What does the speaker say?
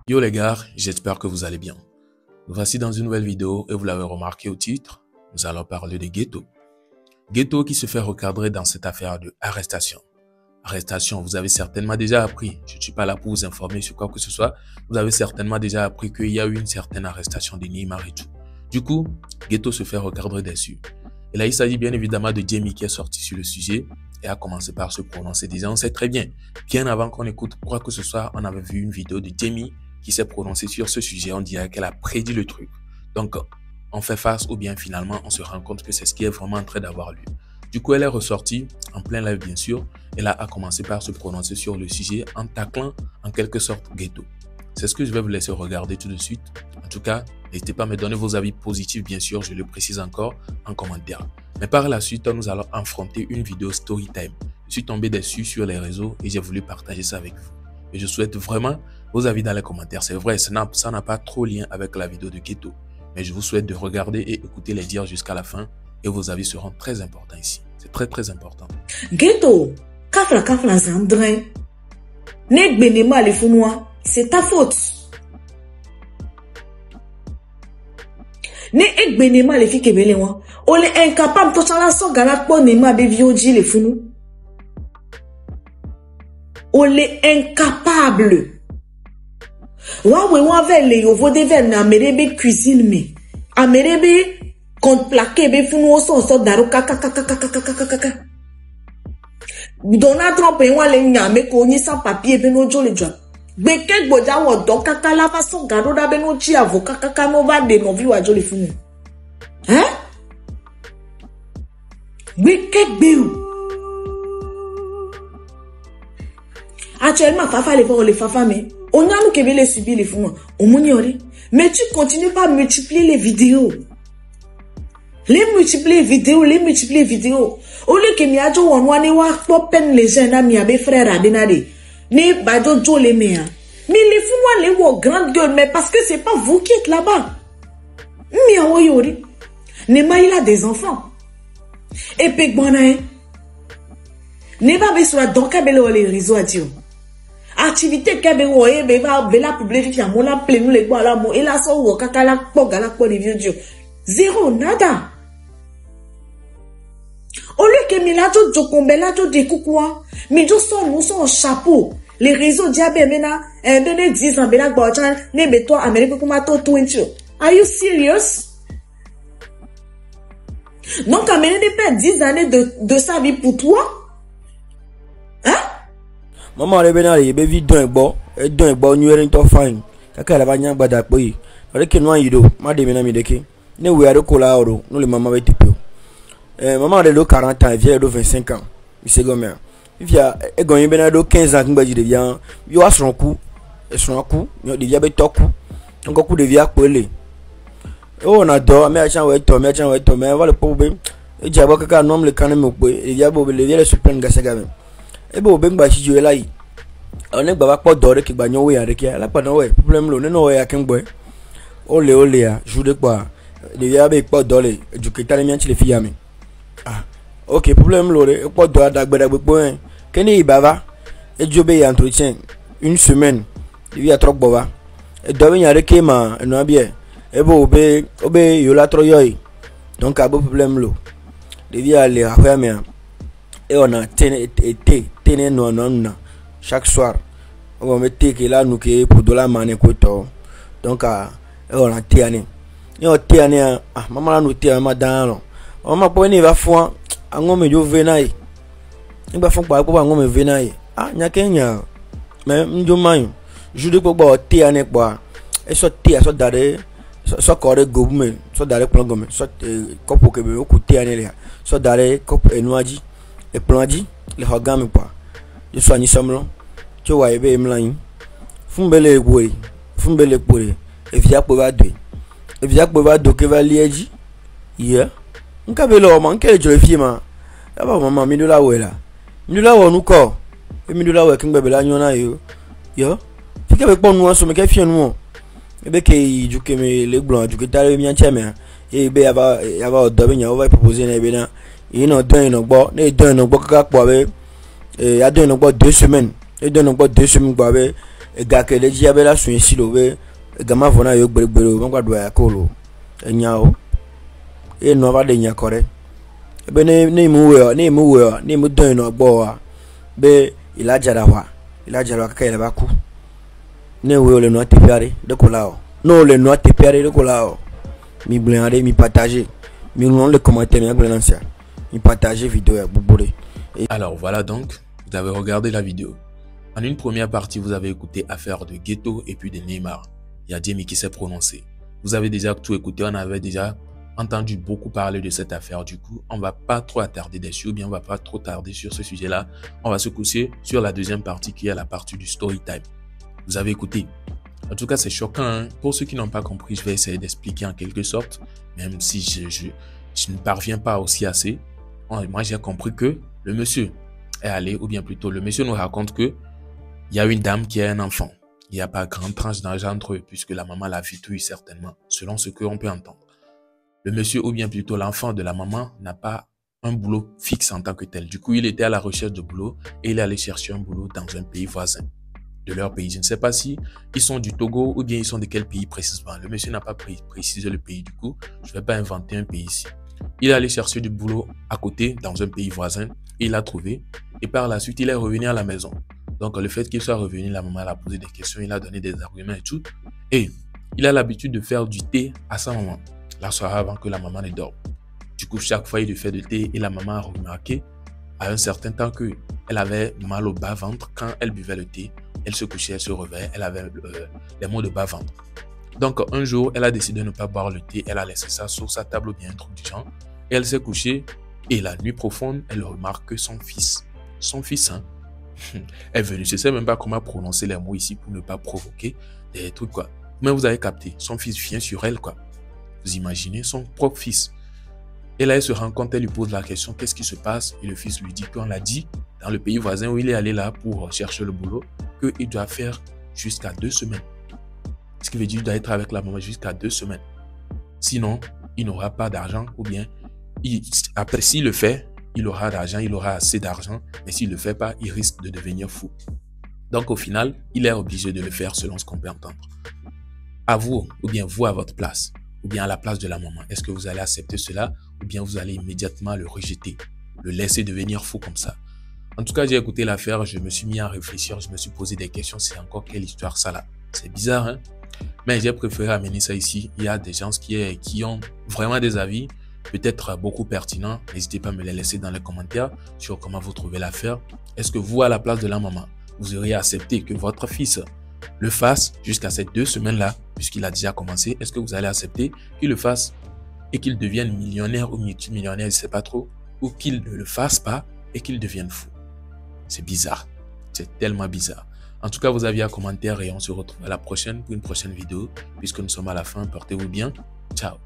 Yo les gars, j'espère que vous allez bien. Nous voici dans une nouvelle vidéo et vous l'avez remarqué au titre, nous allons parler de Ghetto. Ghetto qui se fait recadrer dans cette affaire de arrestation. Arrestation, vous avez certainement déjà appris, je ne suis pas là pour vous informer sur quoi que ce soit, vous avez certainement déjà appris qu'il y a eu une certaine arrestation de Neymar et tout. Du coup, Ghetto se fait recadrer dessus. Et là, il s'agit bien évidemment de Jamie qui est sorti sur le sujet et a commencé par se prononcer disant, on sait très bien, bien avant qu'on écoute quoi que ce soit, on avait vu une vidéo de Jamie qui s'est prononcée sur ce sujet, on dirait qu'elle a prédit le truc. Donc, on fait face ou bien finalement, on se rend compte que c'est ce qui est vraiment en train d'avoir lieu. Du coup, elle est ressortie en plein live bien sûr, et là a commencé par se prononcer sur le sujet en taclant en quelque sorte Ghetto. C'est ce que je vais vous laisser regarder tout de suite. En tout cas, n'hésitez pas à me donner vos avis positifs bien sûr, je le précise encore en commentaire. Mais par la suite, nous allons affronter une vidéo story time. Je suis tombé dessus sur les réseaux et j'ai voulu partager ça avec vous. Et je souhaite vraiment vos avis dans les commentaires. C'est vrai, ça n'a pas trop lien avec la vidéo de Ghetto. Mais je vous souhaite de regarder et écouter les dires jusqu'à la fin. Et vos avis seront très importants ici. C'est très très important. Ghetto, kafla zandrin. Nek benema le founois, c'est ta faute. Ne ek benema le fi kebele wa. On est incapable de chala so galat po nema be vioji le founou. On est incapable. Wawe wave le yovo de ven na merebe cuisine me. A merebe contre plaqué be founou so daro kaka. Donald Trump e wa le nyame ko ni sans papier be no jole job. Beke gboja wo do kaka la façon gado da be no chi avocat kaka no va de no vi wa jole founou. Hein? Beke gbe. Actuellement, Fafa les Fafa, mais on a nous qui les subir les fonds. On m'ignore. Mais tu continues pas à multiplier les vidéos. Les multiplier vidéos. Au lieu que miajo on wane wa pour peine les jeunes amis avec frères à benade. Ne bado jo les mea. Mais les fonds les wo grande gueule, mais parce que c'est pas vous qui êtes là-bas. Mia woyori. Ne il a des enfants. Et puis bonae. Ne va besoin donc à les réseaux à dire. Activité kebe woye be va la publier a mola plein les bois la mo et la so wo kaka la po gala po les vieux. Zéro nada. Au lieu que milato jokombela to de kukwa, mi jo so nous son chapeau. Les réseaux diabé mena bene 10 ans bela gba chan ne be to America kuma to 20. Are you serious? Donc amener des pères 10 années de sa vie pour toi? Maman le benali be vi don egbo new erin to fine kaka la banya gbada po yi ore ke no ayido ma de mena mi deke ne we ado kola oro no le mama be tipio maman de do 40 ans vieille de 25 ans mi se gomme via e gonyin bena do 15 ans ngba ji de bien yo asron ku yo de via be toku ngo ku de via pele o na do me a chan we to me va le pobe e jabo kaka nom le kan me po e via bo le via le supreme gasega me ebe obengba chijo ela yi one gba pa dore ki gba nyowe are ki ala pa no we problem lo neno we akin gbo ole ya jude pa de ya be pa dole educator mi anti le fi ya mi okay problem lo re pa do adagbeda gbogbo en keni ibava ejobe ya entretien une semaine de via trop bova e do be yare ke ma no abie ebe obe yo la tro yoy donc abo problem lo de via le affaire mi et on a tene non chaque soir on mettait que là nous que pour de la manne koto donc on a tiane yo tiane maman la nous tiane madame on m'a pas ni va fond ngome jo venai ni ba fond pa ko ngome venai nya kenya mais njo man jude ko ba tiane kwa e so tia so dare so kore gobume so dare plan gomme so kopo ke be ko tiane le so dare kopo enuaji et plandi les hogami pa je sois ni samlo tu wa ebe mlan fumbele pore e via po va do ke va lieji yeah nka be lo man ke jo fi ma ya ba mama mi do la wo nu ko e mi do la wo kin be la nyona yo fi ke be pon nu so me ke fi nu e be ke ju ke me le gbon ju ke tare mi an cheme e be ya ba do be nya o va proposer na be na il no don no gbo ne don no gbo kaka po be adon no gbo 2 semaines e don no gbo 2 semaines gbo be gars que les diabela sont ici le gama vona yo gbere on doit ya kolo nyao e no va de nyakore be ne mu don no gbo wa be ilajara ka ile ba ku ne we le no te piare de kolao no le no te piare de kolao mi blender mi partager mi non le commentaire mi blancia mi partager vidéo ya boubore. Alors voilà, donc vous avez regardé la vidéo. En une première partie, vous avez écouté affaire de Ghetto et puis de Neymar. Il y a Djemi qui s'est prononcé. Vous avez déjà tout écouté, on avait déjà entendu beaucoup parler de cette affaire. Du coup, on va pas trop attarder dessus, ou bien on va pas trop tarder sur ce sujet-là. On va se coucher sur la deuxième partie qui est la partie du story time. Vous avez écouté. En tout cas, c'est choquant, hein? Pour ceux qui n'ont pas compris, je vais essayer d'expliquer en quelque sorte, même si je ne parviens pas aussi assez. Moi, j'ai compris que le monsieur est allé, ou bien plutôt, le monsieur nous raconte que il y a une dame qui a un enfant. Il n'y a pas grande tranche d'argent entre eux, puisque la maman l'a vitouille certainement, selon ce qu'on peut entendre. Le monsieur, ou bien plutôt l'enfant de la maman, n'a pas un boulot fixe en tant que tel. Du coup, il était à la recherche de boulot et il est allé chercher un boulot dans un pays voisin de leur pays. Je ne sais pas si ils sont du Togo ou bien ils sont de quel pays précisément. Le monsieur n'a pas précisé le pays. Du coup, je ne vais pas inventer un pays ici. Il est allé chercher du boulot à côté, dans un pays voisin, et il l'a trouvé. Et par la suite, il est revenu à la maison. Donc, le fait qu'il soit revenu, la maman l'a posé des questions, il a donné des arguments et tout. Et il a l'habitude de faire du thé à sa maman, la soirée avant que la maman ne dorme. Du coup, chaque fois, il lui fait du thé et la maman a remarqué à un certain temps qu'elle avait mal au bas-ventre. Quand elle buvait le thé, elle se couchait, elle se réveillait, elle avait les maux de bas-ventre. Donc, un jour, elle a décidé de ne pas boire le thé, elle a laissé ça sur sa table ou bien un truc du genre. Et elle s'est couchée et la nuit profonde, elle remarque que son fils, hein, est venu. Je ne sais même pas comment prononcer les mots ici pour ne pas provoquer des trucs, quoi. Mais vous avez capté, son fils vient sur elle, quoi. Vous imaginez, son propre fils. Et là, elle se rend compte, elle lui pose la question, qu'est-ce qui se passe? Et le fils lui dit qu'on l'a dit, dans le pays voisin où il est allé là pour chercher le boulot, qu'il doit faire jusqu'à 2 semaines. Ce qui veut dire qu'il doit être avec la maman jusqu'à 2 semaines. Sinon, il n'aura pas d'argent ou bien, après, s'il le fait, il aura d'argent, il aura assez d'argent, mais s'il ne le fait pas, il risque de devenir fou. Donc au final, il est obligé de le faire selon ce qu'on peut entendre. À vous, ou bien vous à votre place, ou bien à la place de la maman, est-ce que vous allez accepter cela, ou bien vous allez immédiatement le rejeter, le laisser devenir fou comme ça? En tout cas, j'ai écouté l'affaire, je me suis mis à réfléchir, je me suis posé des questions, c'est encore quelle histoire ça là? C'est bizarre, hein? Mais j'ai préféré amener ça ici. Il y a des gens qui ont vraiment des avis, peut-être beaucoup pertinents. N'hésitez pas à me les laisser dans les commentaires sur comment vous trouvez l'affaire. Est-ce que vous, à la place de la maman, vous auriez accepté que votre fils le fasse jusqu'à ces 2 semaines-là, puisqu'il a déjà commencé? Est-ce que vous allez accepter qu'il le fasse et qu'il devienne millionnaire ou multimillionnaire, je ne sais pas trop, ou qu'il ne le fasse pas et qu'il devienne fou? C'est bizarre. C'est tellement bizarre. En tout cas, vous aviez un commentaire et on se retrouve à la prochaine pour une prochaine vidéo. Puisque nous sommes à la fin, portez-vous bien. Ciao.